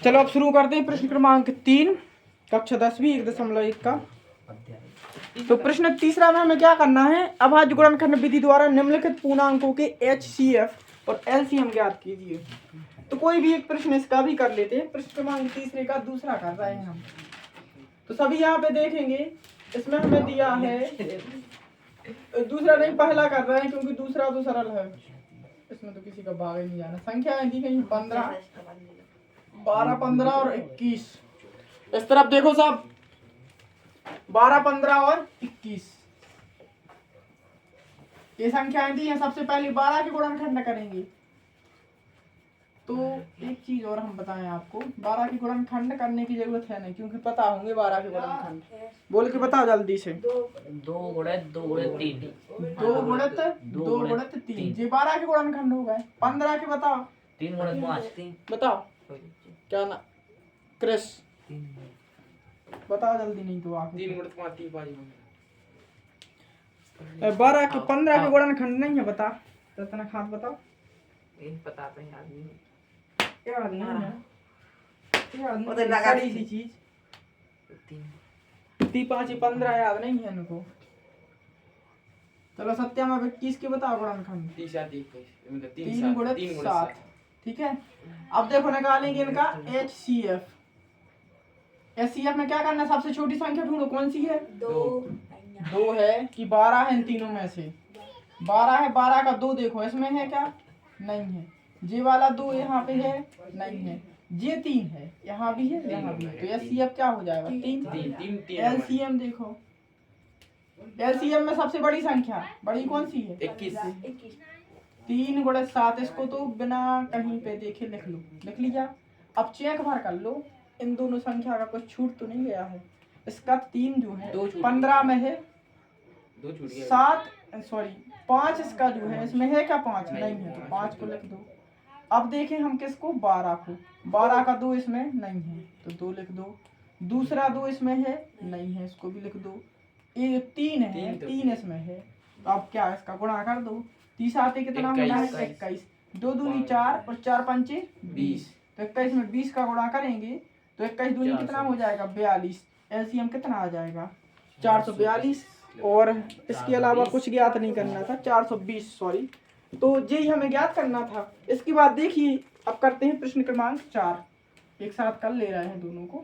चलो अब शुरू करते हैं प्रश्न क्रमांक 3 कक्षा 10वीं 1.1 का। तो प्रश्न तीसरा में हमें क्या करना है, अभाज्य गुणनखंड विधि द्वारा निम्नलिखित पूर्णांकों के HCF और LCM ज्ञात कीजिए। तो कोई भी एक प्रश्न इसका भी कर लेते हैं। प्रश्न क्रमांक तीसरे का दूसरा कर रहे हैं हम। तो सभी यहाँ पे देखेंगे, इसमें हमें दिया है दूसरा नहीं पहला कर रहे हैं क्योंकि दूसरा तो सरल है, इसमें तो किसी का भाग ही नहीं जाना। संख्या दी गई 15, 12, 15 और 21। इस तरफ देखो साहब, 12, 15 और 21 ये संख्याएं दी हैं। सबसे पहले 12 के गुणनखंड करेंगे। तो एक चीज और हम बताएं आपको, 12 के गुणनखंड करने की जरूरत है नहीं क्योंकि पता होंगे 12 के गुणनखंड। बोल के बताओ जल्दी से। 2 गुणित 2 गुणित 3 2 गुणित 2 गुणित 3 ये 12 के गुणनखंड हो गए। 15 के बताओ। 3 गुणित 5 बताओ क्या ना क्रिस बताओ जल्दी, नहीं तो आके 3 गुणित 5 3 5 12 के 15 के गुणनखंड नहीं है। बता रत्ना खास बताओ। पता नहीं आदमी याद नहीं है, याद वो तो नहीं लगा सारी सी चीज 3 5 15 याद नहीं है इनको। चलो सत्याम अब 21 के बताओ गुणनखंड। 3 7 21 मतलब 3 गुणित 7। ठीक है, अब देखो निकालेंगे इनका HCF। HCF में क्या करना है, सबसे छोटी संख्या ढूंढो। कौन सी है? 2 है कि 12 है? इन तीनों में से 12 है। 12 का 2 देखो, इसमें है क्या? नहीं है। ये वाला 2 यहाँ पे है? नहीं है। ये 3 है, यहाँ भी है, यहाँ भी है। तो HCF क्या हो जाएगा? 3। LCM देखो, LCM में सबसे बड़ी संख्या बड़ी कौन सी है? 21। 3 गुणित 7। इसको तो बिना कहीं पे देखे लिख लो, लिख लिया। अब चेक भर कर लो, इन दोनों संख्या का कुछ छूट तो नहीं गया है। इसका 3 जो है 15 में है, 2 छूट गया। 7 सॉरी 5 इसका जो है, इसमें है क्या? 5 नहीं है, तो 5 को लिख दो। अब देखें हम किसको? 12 को। 12 का 2 इसमें नहीं है तो 2 लिख दो। दूसरा 2 इसमें है? नहीं है, इसको भी लिख दो। ये 3 है, 3 इसमें है। तो अब क्या, इसका गुणा कर दो। 30 आते कितना होना है? 21। 2 दूनी 4 और 4 पंचे 20। तो 21 में 20 का गुणा करेंगे तो 21 दूनी कितना हो जाएगा? 42। LCM कितना आ जाएगा? 442। और इसके अलावा कुछ ज्ञात नहीं करना था। 420 सॉरी। तो यही हमें ज्ञात करना था। इसके बाद देखिए अब करते हैं प्रश्न क्रमांक 4। एक साथ कर ले रहे हैं दोनों को।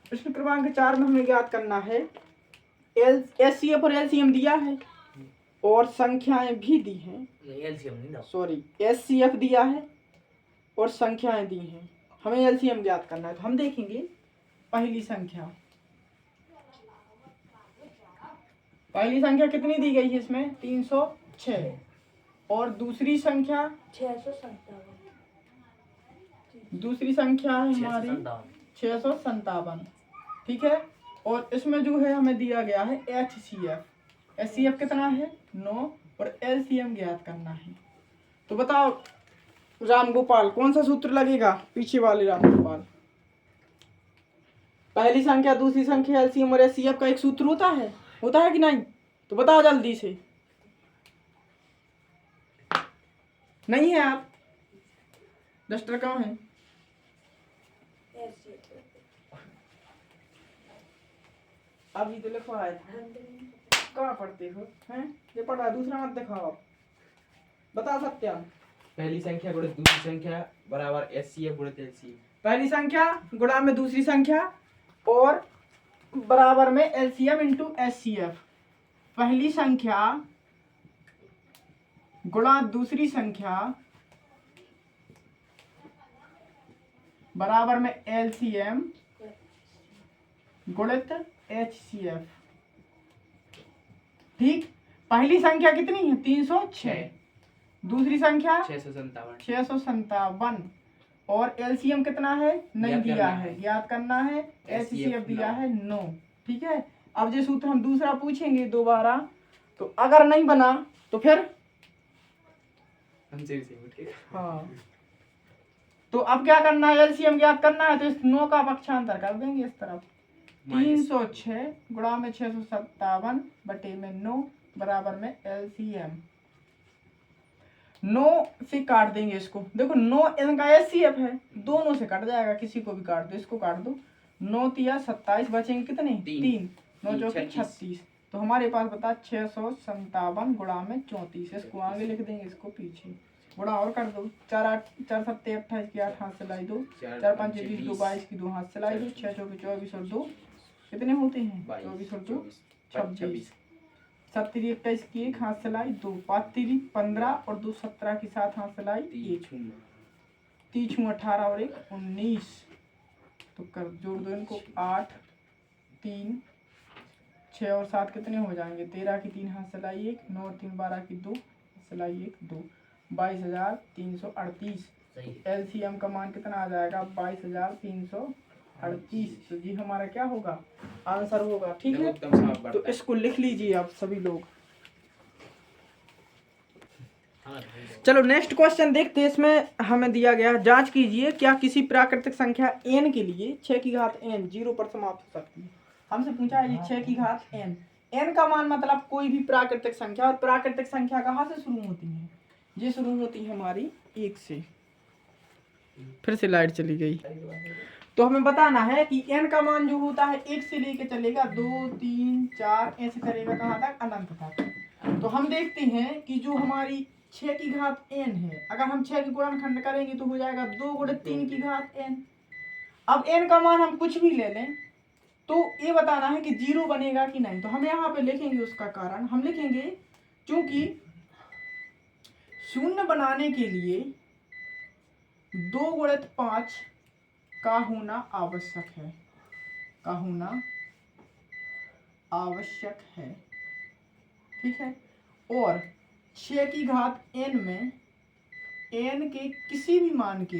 प्रश्न क्रमांक 4 में हमें ज्ञात करना है HCF और LCM दिया है और संख्याएं भी दी हैं। LCM नहीं सॉरी, HCF दिया है और संख्याएं दी हैं। हमें LCM ज्ञात करना है। तो हम देखेंगे पहली संख्या। पहली संख्या कितनी दी गई है इसमें? 306। और दूसरी संख्या 657। दूसरी संख्या है हमारी 657। ठीक है, और इसमें जो है हमें दिया गया है HCF। HCF कितना है? 9 और LCM ज्ञात करना है। तो बताओ राम गोपाल, कौन सा सूत्र लगेगा? पीछे वाले राम गोपाल। पहली संख्या, दूसरी संख्या, LCM और HCF का एक सूत्र होता है कि नहीं? तो बताओ जल्दी से। नहीं है आप? डस्टर कहाँ है? अभी तो लिखवाया था। कहाँ पढ़ते हो हैं? ये पढ़ा, दूसरा मत दिखाओ। बता सत्या। पहली संख्या गुणित दूसरी संख्या बराबर HCF गुणित LCM। पहली संख्या गुणा में दूसरी संख्या और बराबर में LCM इंटू HCF। पहली संख्या गुणा दूसरी संख्या बराबर में LCM गुणित HCF। ठीक, पहली संख्या कितनी है? 306। दूसरी संख्या 657 और LCM कितना है? नहीं दिया है, ज्ञात करना है। HCF दिया है 9। ठीक है, अब ये सूत्र हम दूसरा पूछेंगे दोबारा, तो अगर नहीं बना तो फिर हमसे उठेगा। हाँ, तो अब क्या करना है? LCM ज्ञात करना है तो इस 9 का पक्षांतर कर देंगे इस तरफ। 306 गुणा में 657 बटे में 9 बराबर में LCM। 9 से काट देंगे इसको, देखो 9 इनका एचसीएफ है, दोनों से कट जाएगा, किसी को भी काट दो, इसको काट दो, 9 तिया 27, बचेंगे कितने, 3, 9 चौके 36, तो हमारे पास बता 657 गुणा में 34, इसको आगे लिख देंगे, इसको पीछे गुणा और कर दो, 4 7 28 की 8 हाथ से लाई दो, 4 5 20 2 22 की 2 हाथ से लाई दो, 6 चौके 24 और 2 कितने होते हैं, 24 और 2 26, 7 3 21 की 1 हाथ से लाई 2, 5 3 15 और 2 17 की 7 हाथ से लाई 1, 3 6 18 और 1 19, तो कर जोड़ दो इनको, 8 3 6 और 7 कितने हो जाएंगे, 13 की 3 हाथ से लाई 1, 9 और 3 12 की 2 हाथ से लाई 1 2, 22,338, सही एलसीएम का मान कितना आ जाएगा, 22,338, तो जी हमारा क्या होगा, आंसर होगा। ठीक है, एकदम साफ तो बढ़ता है। इसको लिख लीजिए आप सभी लोग। हाँ चलो नेक्स्ट क्वेश्चन देखते हैं, इसमें हमें दिया गया जांच कीजिए क्या किसी प्राकृतिक संख्या n के लिए 6 की घात n 0 पर समाप्त हो सकती है। हमसे पूछा है ये 6 की घात n, n का मान मतलब कोई भी प्राकृतिक संख्या, और प्राकृतिक संख्या कहाँ से शुरू होती है, ये शुरू होती है हमारी 1 से। फिर से लाइट चली गई, तो हमें बताना है कि n का मान जो होता है 1 से लेके चलेगा 2 3 4 ऐसे करेगा कहाँ तक, अनंत तक। तो हम देखते हैं कि जो हमारी 6 की घात n है, अगर हम 6 की गुणनखंड करेंगे तो हो जाएगा 2 गुणे 3 की घात n। अब n का मान हम कुछ भी ले लें तो ये बताना है कि 0 बनेगा कि नहीं, तो हम यहाँ पे लिखेंगे उसका कारण, हम लिखेंगे क्योंकि शून्य बनाने के लिए 2 गुणित 5 का होना आवश्यक है, का होना आवश्यक है। ठीक है, और 6 की घात n में n के किसी भी मान के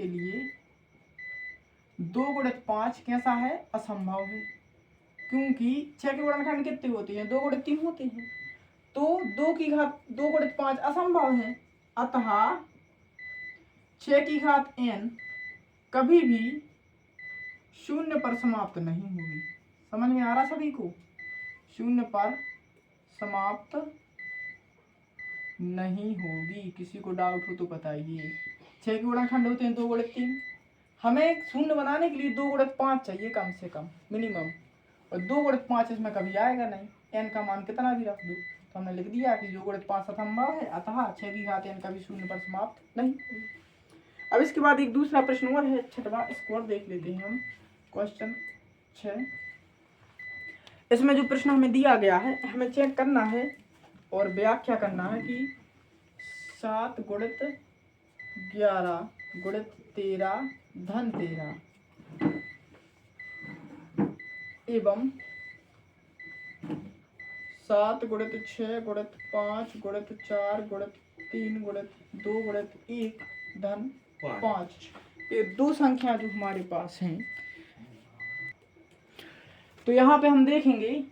लिए 2 गुणित 5 कैसा है, असंभव है, क्योंकि 6 के गुणनखंड कितने होते हैं, 2 गुणित 3 होते हैं, तो 2 गुणित 5 असंभव है, अतः 6 की घात n कभी भी शून्य पर समाप्त नहीं होगी। समझ में आ रहा सभी को, शून्य पर समाप्त नहीं होगी। किसी को डाउट हो तो बताइए। 6 के गुणनखंड होते हैं 2 गुणित 3, हमें शून्य बनाने के लिए 2 गुणित 5 चाहिए कम से कम मिनिमम, और 2 गुणित 5 इसमें कभी आएगा नहीं, n का मान कितना भी रख दो, तो हमने लिख दिया कि 2 गुणित 5 असंभव है, अतः 6 की घात n कभी शून्य पर समाप्त नहीं होगी। अब इसके बाद एक दूसरा प्रश्न और है, छठवां, इसको और देख लेते हैं हम। क्वेश्चन 6, इसमें जो प्रश्न हमें दिया गया है हमें चेक करना है और व्याख्या करना है कि 7 गुणित 11 गुणित 13 धन 13 एवं 7 गुणित 6 गुणित 5 गुणित 4 गुणित 3 गुणित 2 गुणित 1 धन 5, ये दो संख्या जो हमारे पास हैं, तो यहाँ पे हम देखेंगे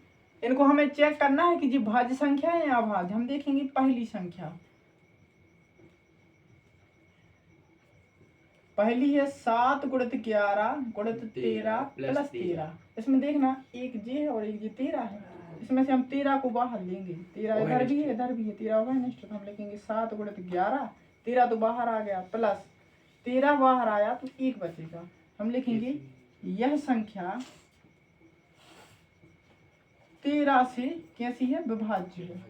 इनको हमें चेक करना है कि जी भाज्य संख्या है या अभाज्य। हम देखेंगे पहली संख्या, पहली है 7 गुणित 11 गुणित 13 प्लस 13, इसमें देखना एक जे है और एक जे 13 है, इसमें से हम 13 को बाहर लेंगे, 13 इधर भी है इधर भी है, 13 होगा नेक्स्ट, तो हम लिखेंगे 7 गुणित 11, 13 तो बाहर आ गया, प्लस 13 बाहर आया तो 1 बचेगा, हम लिखेंगे यह संख्या 13 से कैसी है, विभाज्य है,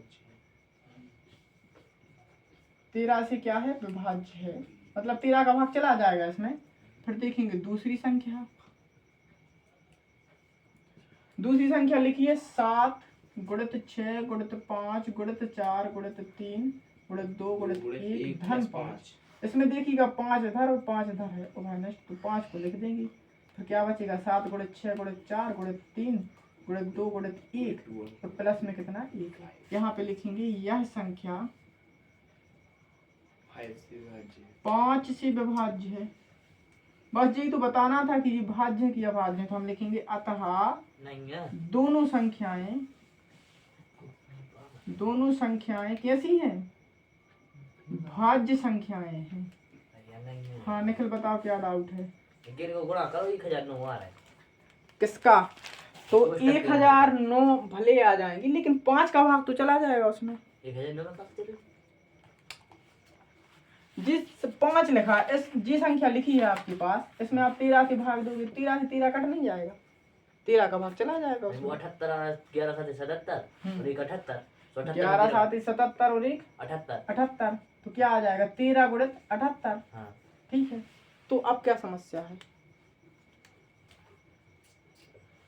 13 से क्या है, विभाज्य है, मतलब 13 का भाग चला जाएगा इसमें। फिर देखेंगे दूसरी संख्या, दूसरी संख्या लिखिए 7 गुणित 6 गुणित 5 गुणित 4 गुणित 3 गुणित 2 गुणित 1 धन 5, इसमें देखिएगा 5 इधर और 5 इधर है, तो 5 को लिख देंगे, फिर क्या बचेगा 7 गुणित 6 गुणित 4 गुणित 3 गुणित 2 गुणित 1, तो प्लस में कितना 1, यहाँ पे लिखेंगे यह संख्या 5 से विभाज्य है। बस यही तो बताना था कि ये भाज्य है कि अभाज्य है, तो हम लिखेंगे अतः नहीं है, दोनों संख्याएं कैसी हैं, भाज्य संख्याएं हैं। नहीं है। हाँ निखिल बताओ क्या डाउट है, गिर को गुणा करो 1009 आ रहा है, किसका, तो तो इसका 1009 भले आ जाएंगी, लेकिन 5 का भाग तो चला जाएगा उसमें। 1009 का कब तेरे? जिस 5 लिखा है, इस जी संख्या लिखी है आपके पास, इसमें आप 13 के भाग दोगे, 13 से 13 कट नहीं जाएगा, 13 का भाग चला जाएगा वो उसमें। 78 11 साथ 77 और एक 78 तो 78 11 7 77 और एक 78। 78, तो क्या आ जाएगा 13 गुणित 78। हाँ ठीक है, तो अब क्या समस्या है?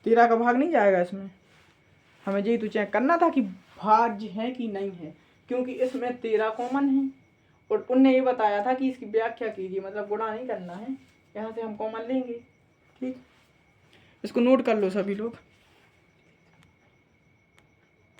13 का भाग नहीं जाएगा इसमें, हमें यही तो चेक करना था कि भाज्य है कि नहीं है, क्योंकि इसमें 13 कॉमन है और उनने ये बताया था कि इसकी व्याख्या कीजिए, मतलब गुणा नहीं करना है, यहाँ से हम कॉमन लेंगे। ठीक, इसको नोट कर लो सभी लोग।